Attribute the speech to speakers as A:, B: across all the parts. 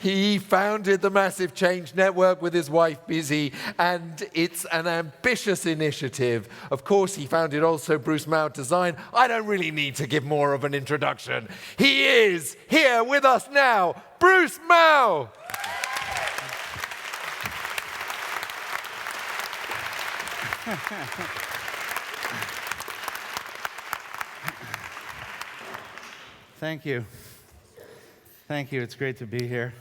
A: He founded the Massive Change Network with his wife, Busy, and it's an ambitious initiative. Of course, he founded also Bruce Mau Design. I don't really need to give more of an introduction. He is here with us now, Bruce Mau.
B: Thank you. Thank you. It's great to be here.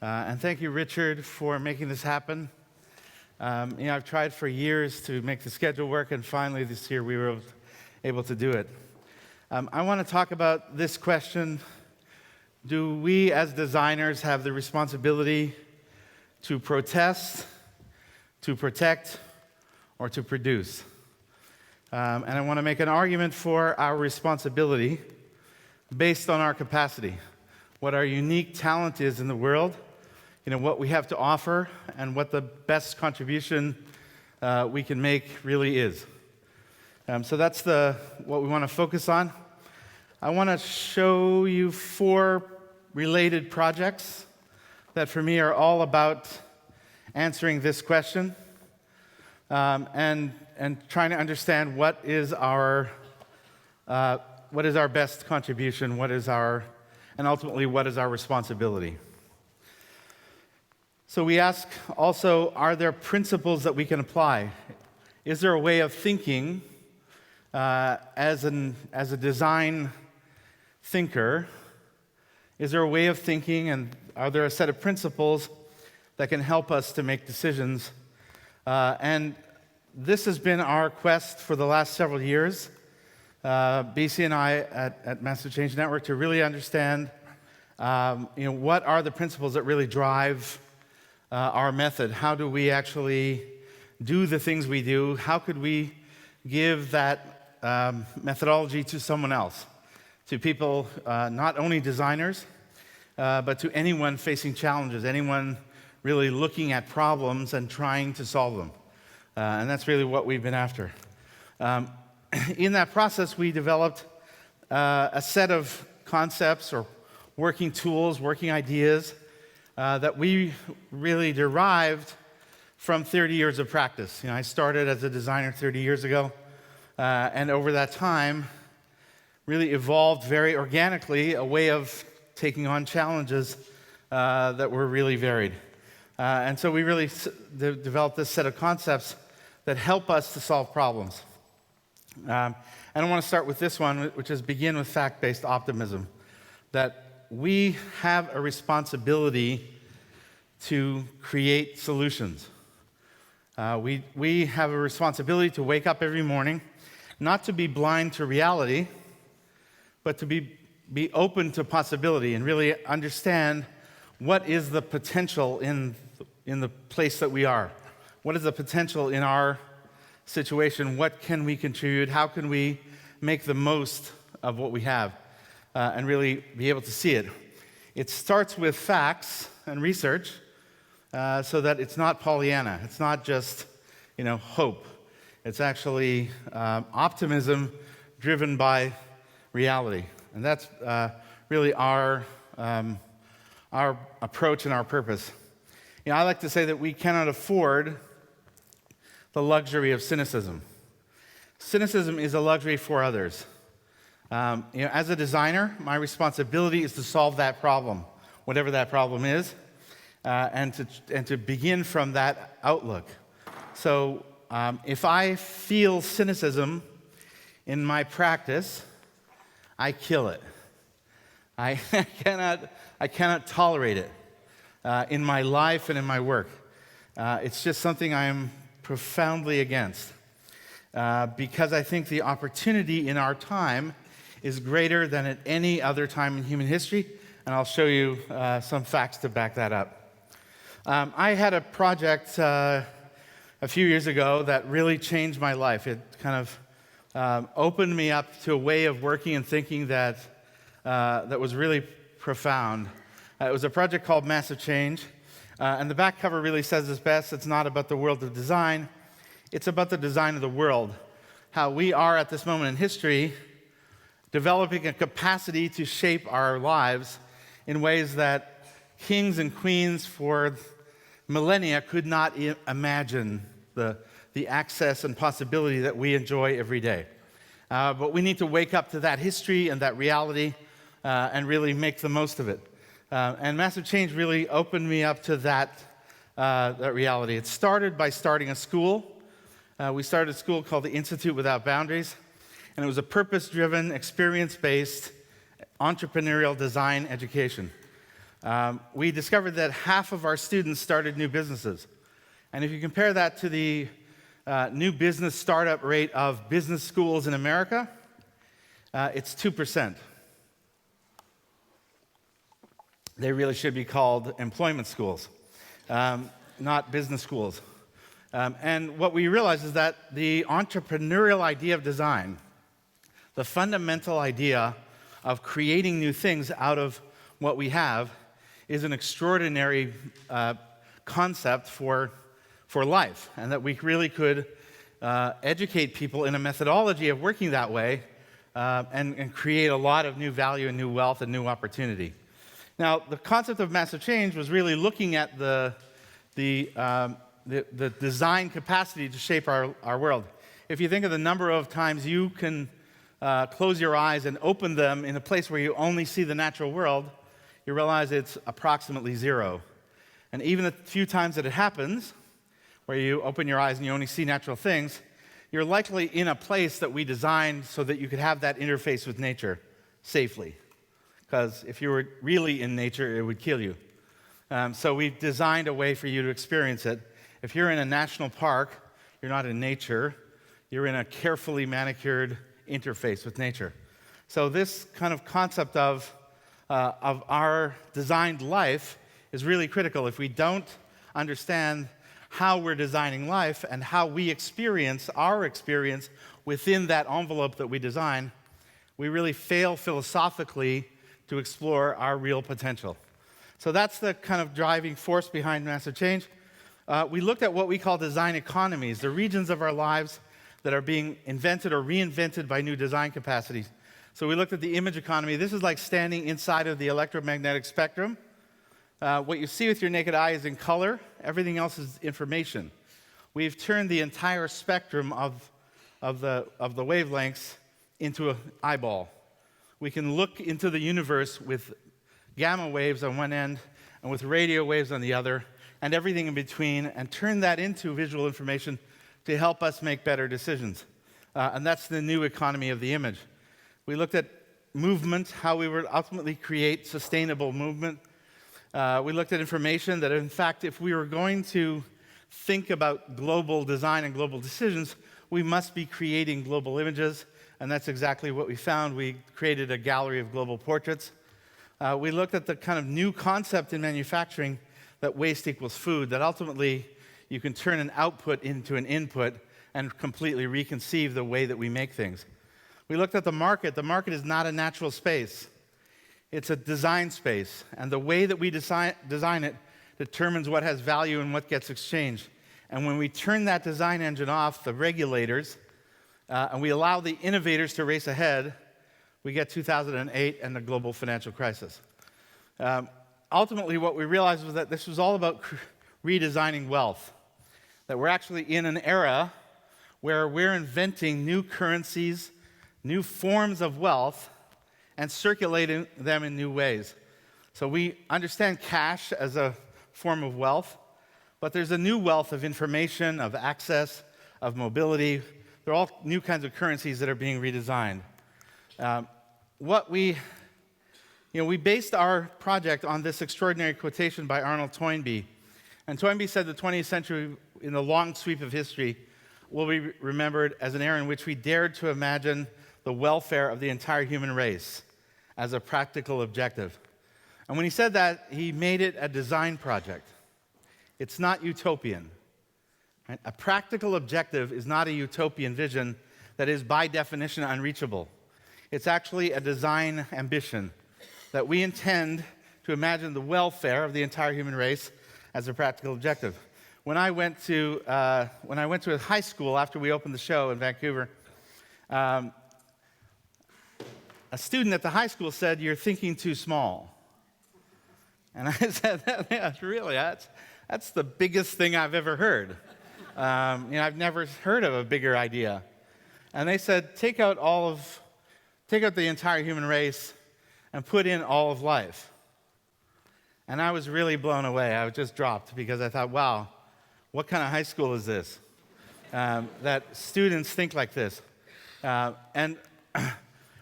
B: And thank you, Richard, for making this happen. I've tried for years to make the schedule work, and finally this year we were able to do it. I want to talk about this question: do we as designers have the responsibility to protest, to protect, or to produce? And I want to make an argument for our responsibility based on our capacity, what our unique talent is in the world, what we have to offer, and what the best contribution we can make really is. So that's what we want to focus on. I want to show you 4 related projects that for me are all about answering this question and trying to understand what is our best contribution, and ultimately what is our responsibility. So we ask also, are there principles that we can apply? Is there a way of thinking as a design thinker? Is there a way of thinking, and are there a set of principles that can help us to make decisions? And this has been our quest for the last several years, BC and I at Massive Change Network, to really understand what are the principles that really drive our method. How do we actually do the things we do? How could we give that methodology to someone else, to people, not only designers, but to anyone facing challenges, anyone really looking at problems and trying to solve them? And that's really what we've been after. In that process, we developed a set of concepts or working tools, working ideas that we really derived from 30 years of practice. I started as a designer 30 years ago, and over that time, really evolved very organically a way of taking on challenges that were really varied. And so we really developed this set of concepts that help us to solve problems. And I want to start with this one, which is begin with fact-based optimism, that we have a responsibility to create solutions. We have a responsibility to wake up every morning, not to be blind to reality, but to be open to possibility and really understand what is the potential in the place that we are. What is the potential in our situation? What can we contribute? How can we make the most of what we have and really be able to see it? It starts with facts and research so that it's not Pollyanna. It's not just, hope. It's actually optimism driven by reality. And that's really our approach and our purpose. I like to say that we cannot afford the luxury of cynicism. Cynicism is a luxury for others. As a designer, my responsibility is to solve that problem, whatever that problem is, and to begin from that outlook. So if I feel cynicism in my practice, I kill it. I cannot tolerate it in my life and in my work. It's just something I am profoundly against because I think the opportunity in our time is greater than at any other time in human history, and I'll show you some facts to back that up. I had a project a few years ago that really changed my life. It kind of opened me up to a way of working and thinking that was really profound. It was a project called Massive Change, and the back cover really says this best. It's not about the world of design. It's about the design of the world. How we are at this moment in history developing a capacity to shape our lives in ways that kings and queens for millennia could not imagine the access and possibility that we enjoy every day. But we need to wake up to that history and that reality and really make the most of it. And Massive Change really opened me up to that reality. It started by starting a school. We started a school called the Institute Without Boundaries, and it was a purpose-driven, experience-based, entrepreneurial design education. We discovered that half of our students started new businesses. And if you compare that to the new business startup rate of business schools in America, it's 2%. They really should be called employment schools, not business schools. And what we realize is that the entrepreneurial idea of design, the fundamental idea of creating new things out of what we have, is an extraordinary concept for life, and that we really could educate people in a methodology of working that way and create a lot of new value and new wealth and new opportunity. Now, the concept of massive change was really looking at the design capacity to shape our world. If you think of the number of times you can close your eyes and open them in a place where you only see the natural world, you realize it's approximately 0. And even the few times that it happens, where you open your eyes and you only see natural things, you're likely in a place that we designed so that you could have that interface with nature safely. Because if you were really in nature, it would kill you. So we've designed a way for you to experience it. If you're in a national park, you're not in nature. You're in a carefully manicured interface with nature. So this kind of concept of our designed life is really critical. If we don't understand how we're designing life and how we experience our experience within that envelope that we design, we really fail philosophically to explore our real potential. So that's the kind of driving force behind massive change. We looked at what we call design economies, the regions of our lives that are being invented or reinvented by new design capacities. So we looked at the image economy. This is like standing inside of the electromagnetic spectrum. What you see with your naked eye is in color. Everything else is information. We've turned the entire spectrum of the wavelengths into an eyeball. We can look into the universe with gamma waves on one end and with radio waves on the other, and everything in between, and turn that into visual information to help us make better decisions. And that's the new economy of the image. We looked at movement, how we would ultimately create sustainable movement. We looked at information that, in fact, if we were going to think about global design and global decisions, we must be creating global images, and that's exactly what we found. We created a gallery of global portraits. We looked at the kind of new concept in manufacturing that waste equals food, that ultimately you can turn an output into an input and completely reconceive the way that we make things. We looked at the market. The market is not a natural space. It's a design space, and the way that we design it determines what has value and what gets exchanged. And when we turn that design engine off, the regulators, and we allow the innovators to race ahead, we get 2008 and the global financial crisis. Ultimately, what we realized was that this was all about redesigning wealth, that we're actually in an era where we're inventing new currencies, new forms of wealth, and circulating them in new ways. So we understand cash as a form of wealth, but there's a new wealth of information, of access, of mobility. They're all new kinds of currencies that are being redesigned. We based our project on this extraordinary quotation by Arnold Toynbee. And Toynbee said the 20th century, in the long sweep of history, will be remembered as an era in which we dared to imagine the welfare of the entire human race as a practical objective. And when he said that, he made it a design project. It's not utopian. Right? A practical objective is not a utopian vision that is by definition unreachable. It's actually a design ambition that we intend to imagine the welfare of the entire human race as a practical objective. When I went to a high school after we opened the show in Vancouver, a student at the high school said, "You're thinking too small." And I said, yeah, really, that's the biggest thing I've ever heard. I've never heard of a bigger idea. And they said, take out the entire human race and put in all of life. And I was really blown away. I was just dropped because I thought, wow, what kind of high school is this? That students think like this. And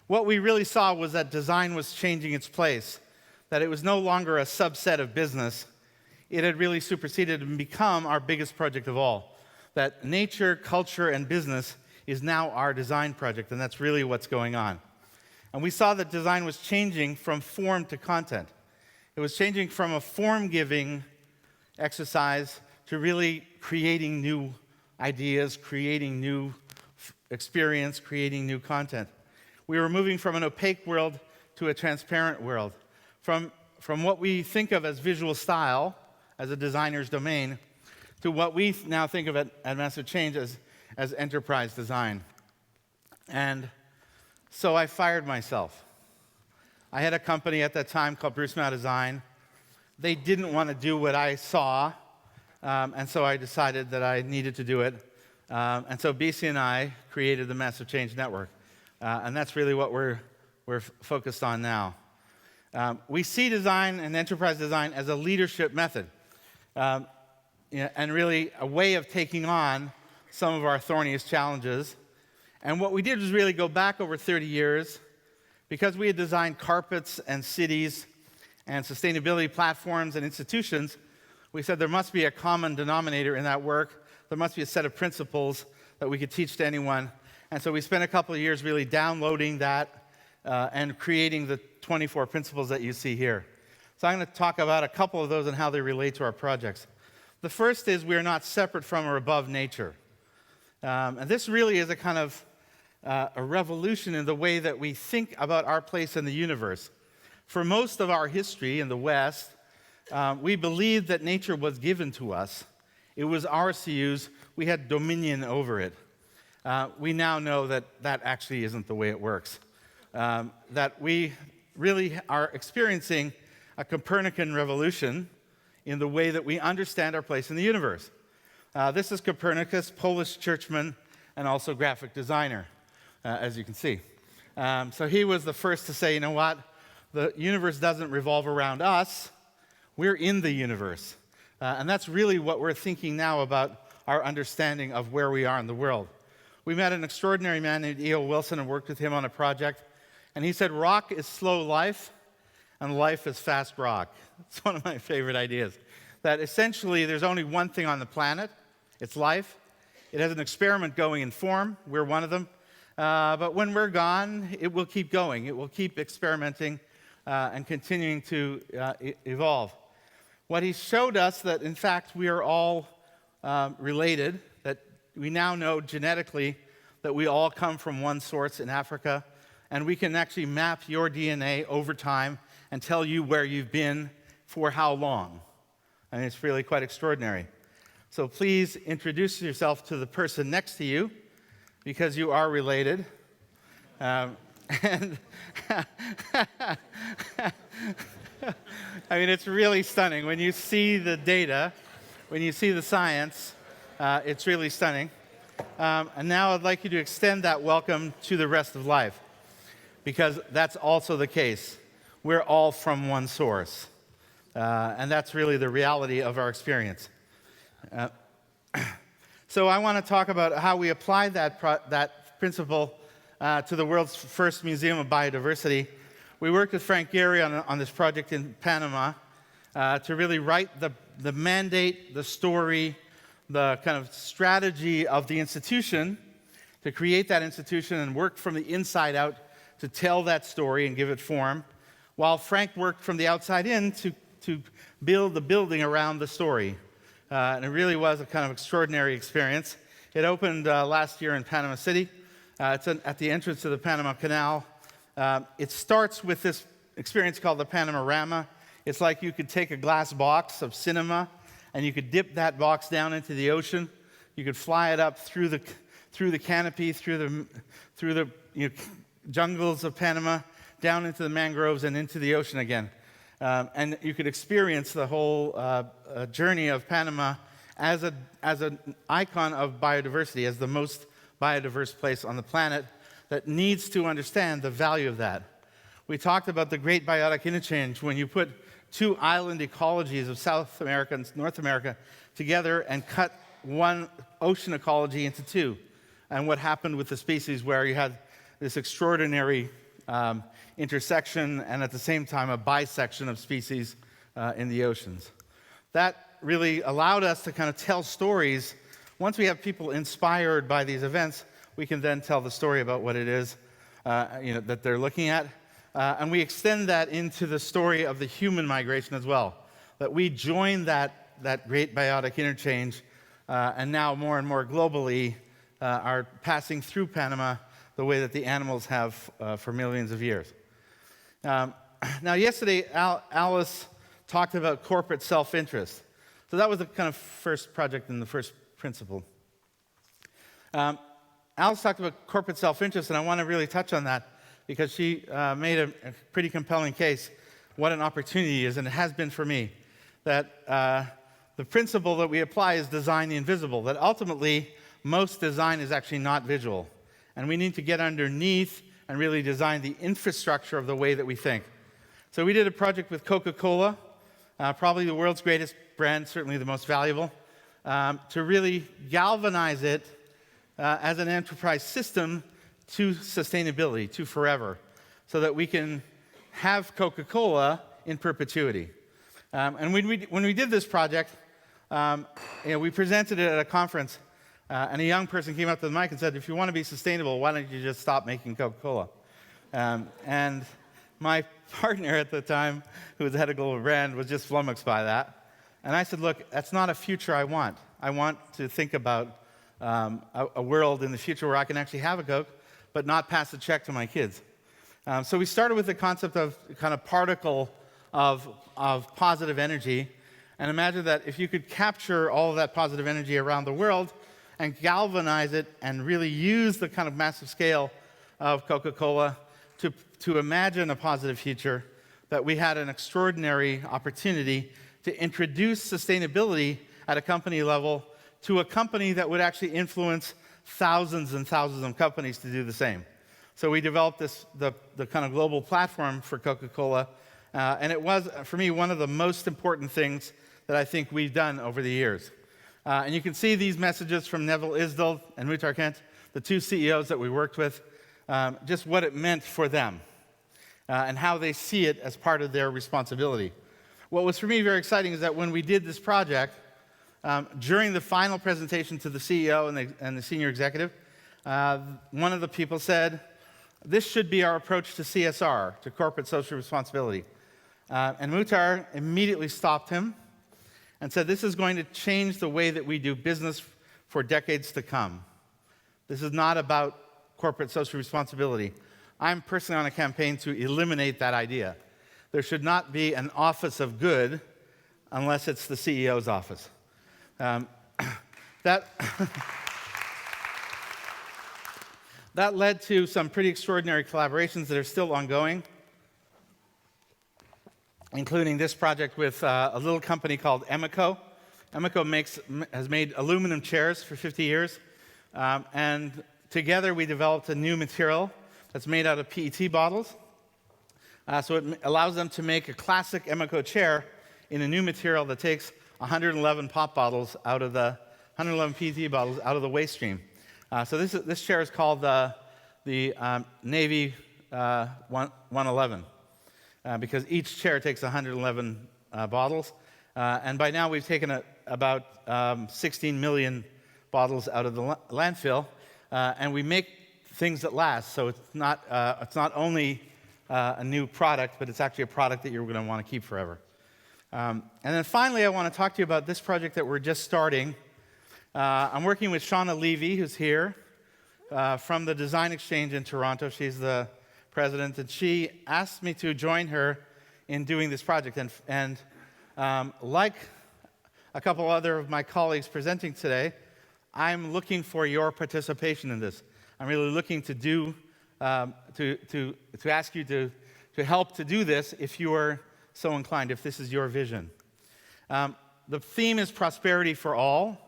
B: what we really saw was that design was changing its place, that it was no longer a subset of business. It had really superseded and become our biggest project of all. That nature, culture, and business is now our design project, and that's really what's going on. And we saw that design was changing from form to content. It was changing from a form-giving exercise to really creating new ideas, creating new experience, creating new content. We were moving from an opaque world to a transparent world. From what we think of as visual style, as a designer's domain, to what we now think of at Massive Change as enterprise design. And so I fired myself. I had a company at that time called Bruce Mao Design. They didn't want to do what I saw, and so I decided that I needed to do it. And so BC and I created the Massive Change Network. And that's really what we're focused on now. We see design and enterprise design as a leadership method, and really a way of taking on some of our thorniest challenges. And what we did was really go back over 30 years. Because we had designed carpets and cities and sustainability platforms and institutions, we said there must be a common denominator in that work. There must be a set of principles that we could teach to anyone. And so we spent a couple of years really downloading that and creating the 24 principles that you see here. So I'm going to talk about a couple of those and how they relate to our projects. The first is we are not separate from or above nature. And this really is a kind of a revolution in the way that we think about our place in the universe. For most of our history in the West, we believed that nature was given to us. It was ours to use. We had dominion over it. We now know that that actually isn't the way it works. That we really are experiencing a Copernican revolution in the way that we understand our place in the universe. This is Copernicus, Polish churchman, and also graphic designer, as you can see. So he was the first to say, you know what? The universe doesn't revolve around us. We're in the universe. And that's really what we're thinking now about our understanding of where we are in the world. We met an extraordinary man named E.O. Wilson and worked with him on a project. And he said, rock is slow life, and life is fast rock. It's one of my favorite ideas. That essentially there's only one thing on the planet. It's life. It has an experiment going in form. We're one of them. But when we're gone, it will keep going. It will keep experimenting and continuing to evolve. What he showed us that, in fact, we are all related, that we now know genetically that we all come from one source in Africa, and we can actually map your DNA over time and tell you where you've been for how long. And it's really quite extraordinary. So please introduce yourself to the person next to you, because you are related. And I mean, it's really stunning. When you see the data, when you see the science, it's really stunning. And now I'd like you to extend that welcome to the rest of life, because that's also the case. We're all from one source. And that's really the reality of our experience. So I want to talk about how we apply that principle to the world's first Museum of Biodiversity. We worked with Frank Gehry on this project in Panama to really write the mandate, the story, the kind of strategy of the institution, to create that institution and work from the inside out to tell that story and give it form, while Frank worked from the outside in to build the building around the story. And it really was a kind of extraordinary experience. It opened last year in Panama City. It's at the entrance to the Panama Canal. It starts with this experience called the Panorama. It's like you could take a glass box of cinema and you could dip that box down into the ocean. You could fly it up through the canopy, through the jungles of Panama, down into the mangroves and into the ocean again. And you could experience the whole journey of Panama as an icon of biodiversity, as the most biodiverse place on the planet that needs to understand the value of that. We talked about the great biotic interchange when you put two island ecologies of South America and North America together and cut one ocean ecology into two. And what happened with the species where you had this extraordinary intersection and at the same time a bisection of species in the oceans. That really allowed us to kind of tell stories. Once we have people inspired by these events, we can then tell the story about what it is that they're looking at. And we extend that into the story of the human migration as well, that we join that great biotic interchange and now more and more globally are passing through Panama the way that the animals have for millions of years. Now, yesterday, Alice talked about corporate self-interest. So that was the kind of first project and the first principle. Alice talked about corporate self-interest, and I want to really touch on that because she made a pretty compelling case what an opportunity is, and it has been for me, that the principle that we apply is design the invisible, that ultimately most design is actually not visual. And we need to get underneath and really design the infrastructure of the way that we think. So we did a project with Coca-Cola, probably the world's greatest brand, certainly the most valuable, to really galvanize it as an enterprise system to sustainability, to forever, so that we can have Coca-Cola in perpetuity. And when we did this project, we presented it at a conference, and a young person came up to the mic and said, if you want to be sustainable, why don't you just stop making Coca-Cola? And my partner at the time, who was the head of global brand, was just flummoxed by that. And I said, look, that's not a future I want. I want to think about a world in the future where I can actually have a Coke, but not pass a check to my kids. So we started with the concept of kind of particle of positive energy, and imagine that if you could capture all of that positive energy around the world and galvanize it and really use the kind of massive scale of Coca-Cola to imagine a positive future, that we had an extraordinary opportunity to introduce sustainability at a company level to a company that would actually influence thousands and thousands of companies to do the same. So we developed the kind of global platform for Coca-Cola, and it was, for me, one of the most important things that I think we've done over the years. And you can see these messages from Neville Isdell and Muhtar Kent, the two CEOs that we worked with, just what it meant for them and how they see it as part of their responsibility. What was for me very exciting is that when we did this project, during the final presentation to the CEO and the senior executive, one of the people said, this should be our approach to CSR, to corporate social responsibility. And Muhtar immediately stopped him and said, this is going to change the way that we do business for decades to come. This is not about corporate social responsibility. I'm personally on a campaign to eliminate that idea. There should not be an office of good unless it's the CEO's office. That led to some pretty extraordinary collaborations that are still ongoing, including this project with a little company called Emico. Emico has made aluminum chairs for 50 years, and together we developed a new material that's made out of PET bottles. So it allows them to make a classic Emico chair in a new material that takes 111 pop bottles out of the 111 PET bottles out of the waste stream. So this chair is called the Navy 111 because each chair takes 111 bottles. And by now we've taken about 16 million bottles out of the landfill, and we make things that last. So it's not only a new product, but it's actually a product that you're going to want to keep forever. And then finally, I want to talk to you about this project that we're just starting. I'm working with Shauna Levy, who's here, from the Design Exchange in Toronto. She's the president, and she asked me to join her in doing this project. And like a couple other of my colleagues presenting today, I'm looking for your participation in this. I'm really looking to ask you to help to do this if you are so inclined, if this is your vision. The theme is prosperity for all.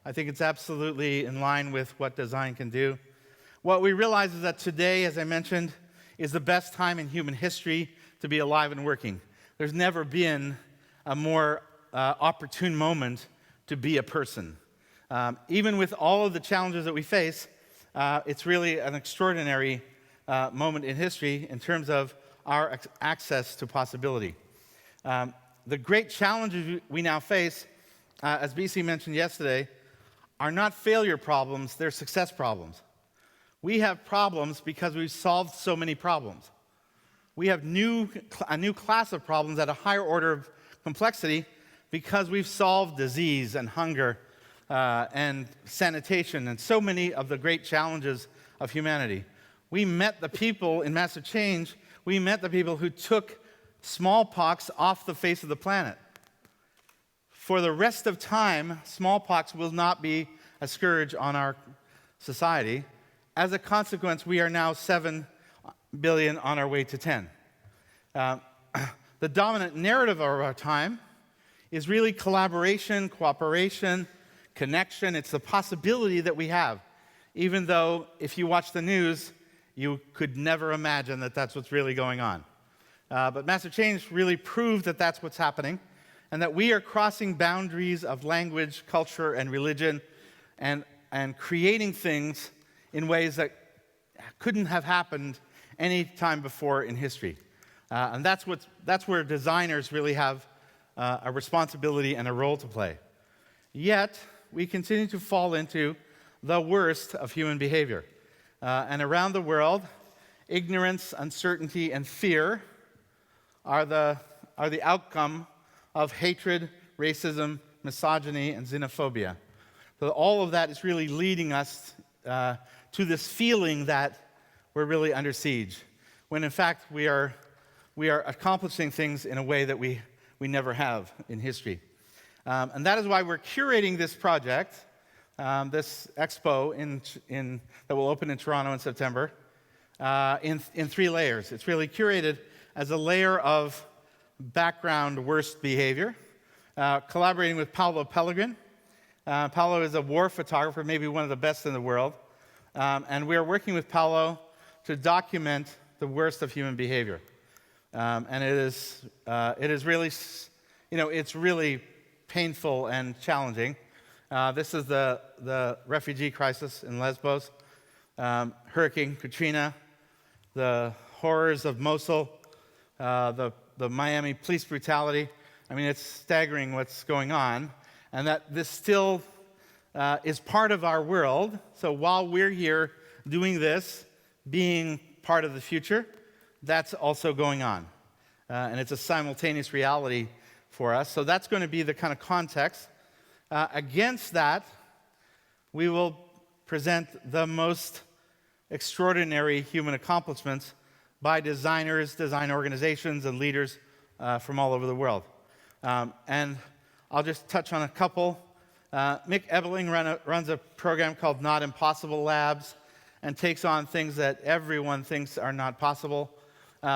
B: I think it's absolutely in line with what design can do. What we realize is that today, as I mentioned, is the best time in human history to be alive and working. There's never been a more opportune moment to be a person. Even with all of the challenges that we face, it's really an extraordinary moment in history in terms of our access to possibility. The great challenges we now face, as BC mentioned yesterday, are not failure problems, they're success problems. We have problems because we've solved so many problems. We have a new class of problems at a higher order of complexity because we've solved disease and hunger and sanitation and so many of the great challenges of humanity. We met the people in Massive Change, we met the people who took smallpox off the face of the planet. For the rest of time, smallpox will not be a scourge on our society. As a consequence, we are now 7 billion on our way to 10. The dominant narrative of our time is really collaboration, cooperation, connection. It's the possibility that we have, even though if you watch the news, you could never imagine that that's what's really going on. But Massive Change really proved that that's what's happening, and that we are crossing boundaries of language, culture, and religion, and creating things in ways that couldn't have happened any time before in history. And that's where designers really have a responsibility and a role to play. Yet, we continue to fall into the worst of human behavior. And around the world, ignorance, uncertainty, and fear are the outcome of hatred, racism, misogyny, and xenophobia. So all of that is really leading us to this feeling that we're really under siege, when in fact we are accomplishing things in a way that we never have in history. And that is why we're curating this project, this expo that will open in Toronto in September, in 3 layers. It's really curated as a layer of background worst behavior, collaborating with Paolo Pellegrin. Paolo is a war photographer, maybe one of the best in the world, and we are working with Paolo to document the worst of human behavior. And it is really, it's really painful and challenging. This is the refugee crisis in Lesbos, Hurricane Katrina, the horrors of Mosul, the Miami police brutality. I mean, it's staggering what's going on, and that this still is part of our world. So while we're here doing this, being part of the future, that's also going on. And it's a simultaneous reality for us. So that's going to be the kind of context. Against that, we will present the most extraordinary human accomplishments by designers, design organizations, and leaders from all over the world. And I'll just touch on a couple. Mick Ebeling runs a program called Not Impossible Labs and takes on things that everyone thinks are not possible.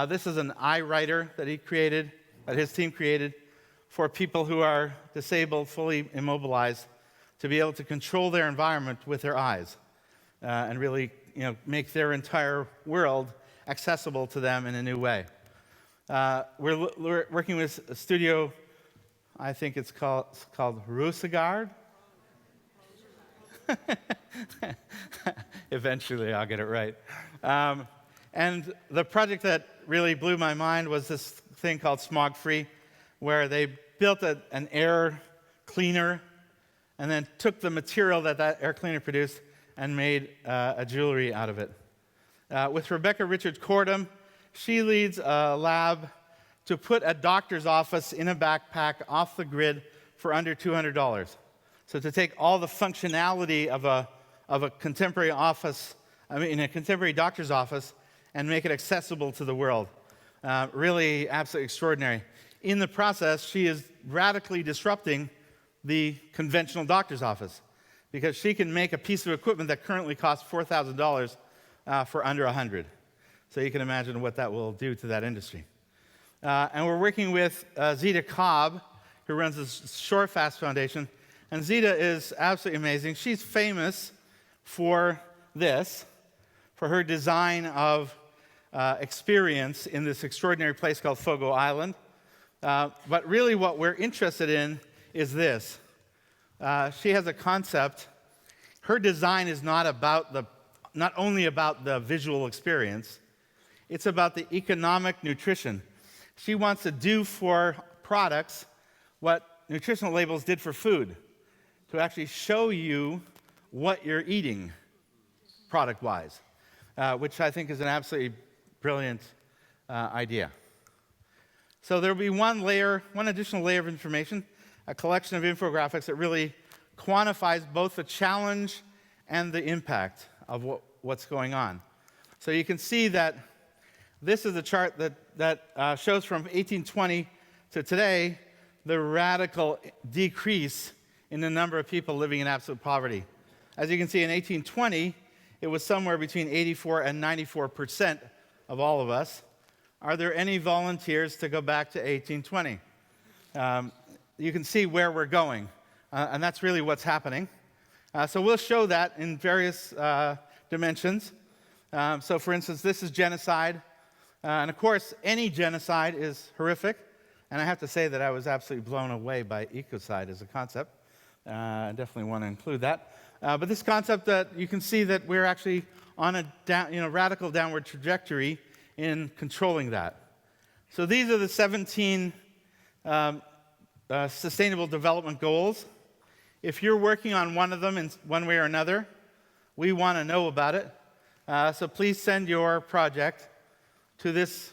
B: This is an eye writer that his team created, for people who are disabled, fully immobilized, to be able to control their environment with their eyes and really, make their entire world accessible to them in a new way. We're working with a studio, I think it's called Rusagard. Eventually, I'll get it right. And the project that really blew my mind was this thing called Smog Free, where they built an air cleaner and then took the material that air cleaner produced and made a jewelry out of it. With Rebecca Richards-Cordham, she leads a lab to put a doctor's office in a backpack off the grid for under $200. So to take all the functionality of a contemporary office, a contemporary doctor's office, and make it accessible to the world. Really absolutely extraordinary. In the process, she is radically disrupting the conventional doctor's office, because she can make a piece of equipment that currently costs $4,000 for under $100. So you can imagine what that will do to that industry. And we're working with Zita Cobb, who runs the Shorefast Foundation. And Zita is absolutely amazing. She's famous for this, for her design of experience in this extraordinary place called Fogo Island. But really what we're interested in is this. She has a concept. Her design is not only about the visual experience, it's about the economic nutrition. She wants to do for products what nutritional labels did for food, to actually show you what you're eating product-wise, which I think is an absolutely brilliant idea. So there'll be one additional layer of information, a collection of infographics that really quantifies both the challenge and the impact of what's going on. So you can see that this is a chart that shows from 1820 to today the radical decrease in the number of people living in absolute poverty. As you can see, in 1820, it was somewhere between 84 and 94% of all of us. Are there any volunteers to go back to 1820? You can see where we're going, and that's really what's happening. So we'll show that in various dimensions. So for instance, this is genocide. And of course, any genocide is horrific. And I have to say that I was absolutely blown away by ecocide as a concept. I definitely want to include that. But this concept that you can see that we're actually on a radical downward trajectory in controlling that. So these are the 17 Sustainable Development Goals. If you're working on one of them in one way or another, we want to know about it. So please send your project to this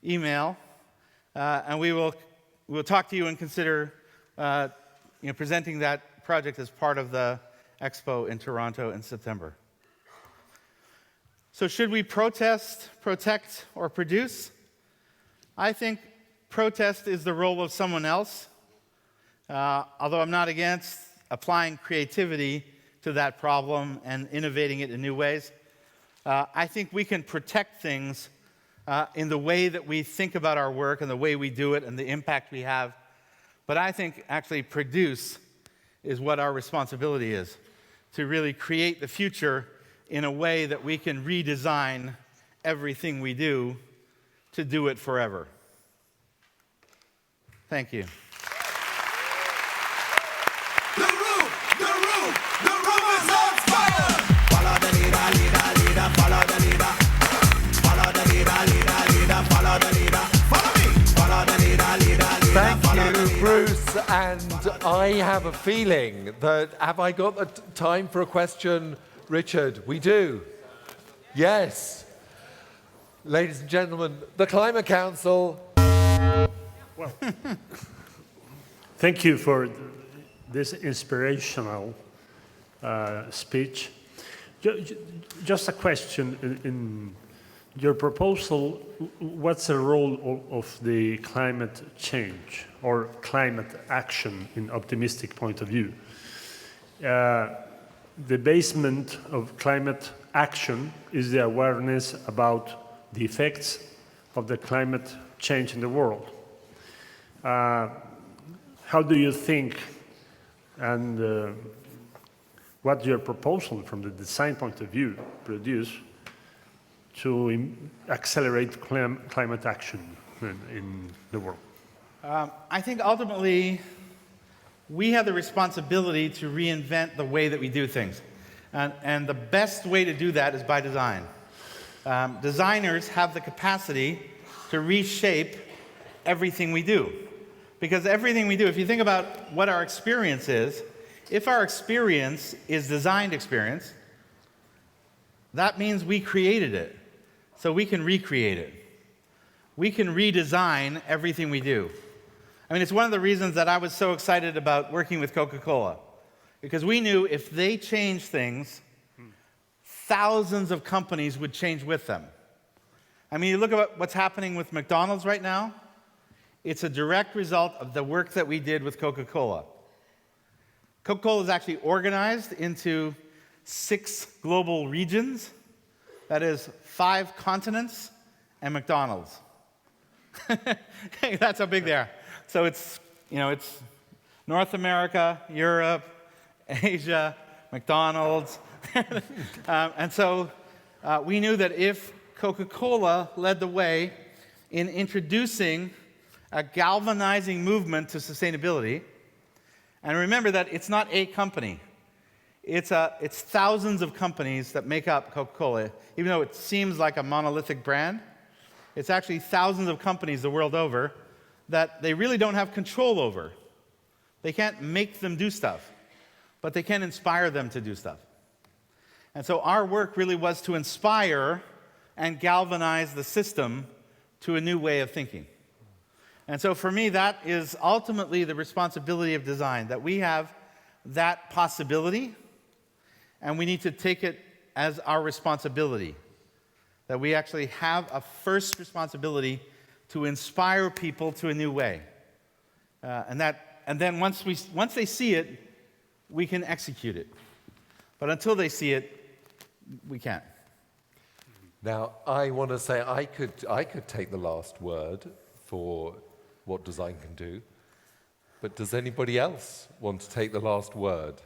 B: email, and we'll talk to you and consider presenting that project as part of the Expo in Toronto in September. So should we protest, protect, or produce? I think protest is the role of someone else, although I'm not against applying creativity to that problem and innovating it in new ways. I think we can protect things in the way that we think about our work and the way we do it and the impact we have. But I think actually produce is what our responsibility is, to really create the future in a way that we can redesign everything we do to do it forever. Thank you.
C: The room is on fire! Follow the leader, leader, follow the leader. Follow the leader, follow the leader. Follow me! Follow the leader,
A: Thank you, Bruce. And I have a feeling that, have I got the time for a question, Richard? We do. Yes. Ladies and gentlemen, the Climate Council.
D: Well, thank you for this inspirational speech. Just a question. In your proposal, what's the role of the climate change or climate action in optimistic point of view? The basement of climate action is the awareness about the effects of the climate change in the world. How do you think, and what your proposal from the design point of view produce to accelerate climate action in the world?
B: I think ultimately we have the responsibility to reinvent the way that we do things. And the best way to do that is by design. Designers have the capacity to reshape everything we do. Because everything we do, if you think about what our experience is, if our experience is designed experience, that means we created it. So we can recreate it. We can redesign everything we do. I mean, it's one of the reasons that I was so excited about working with Coca-Cola. Because we knew if they changed things, thousands of companies would change with them. I mean, you look at what's happening with McDonald's right now, it's a direct result of the work that we did with Coca-Cola. Coca-Cola is actually organized into 6 global regions. That is 5 continents and McDonald's. That's how big they are. So it's, it's North America, Europe, Asia, McDonald's. And so we knew that if Coca-Cola led the way in introducing a galvanizing movement to sustainability, and remember that it's not a company. It's thousands of companies that make up Coca-Cola. Even though it seems like a monolithic brand, it's actually thousands of companies the world over that they really don't have control over. They can't make them do stuff, but they can inspire them to do stuff. And so our work really was to inspire and galvanize the system to a new way of thinking. And so for me, that is ultimately the responsibility of design, that we have that possibility, and we need to take it as our responsibility, that we actually have a first responsibility to inspire people to a new way. And then once they see it, we can execute it. But until they see it, we can't.
A: Now, I want to say I could take the last word for what design can do, but does anybody else want to take the last word?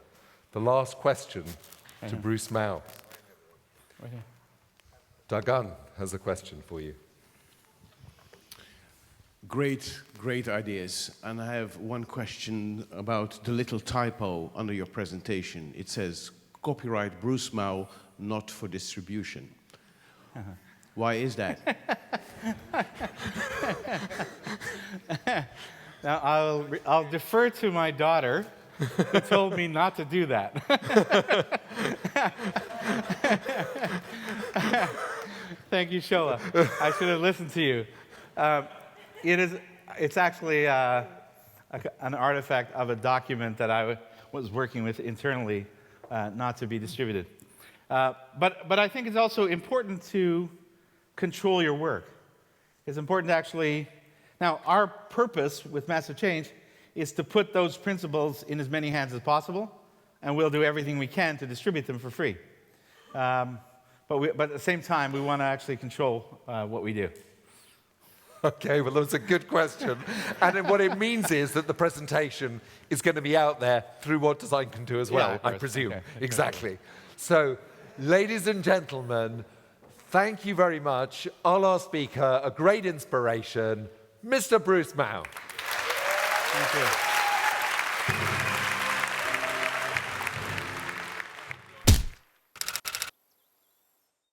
A: The last question to Bruce Mau.
B: Right here.
A: Dagan has a question for you.
E: Great ideas. And I have one question about the little typo under your presentation. It says, copyright Bruce Mau, not for distribution. Why is that?
B: Now, I'll defer to my daughter, who told me not to do that. Thank you, Shola. I should have listened to you. It's actually an artifact of a document that I was working with internally, not to be distributed. But I think it's also important to control your work. It's important to actually... Now, our purpose with Massive Change is to put those principles in as many hands as possible, and we'll do everything we can to distribute them for free. But at the same time, we want to actually control what we do.
A: Okay, well, that was a good question. And then what it means is that the presentation is going to be out there through what design can do as well,
B: Yeah, of
A: I
B: course.
A: presume.
B: Okay.
A: Exactly. So, ladies and gentlemen, thank you very much. Our last speaker, a great inspiration, Mr. Bruce Mau.
B: Thank you.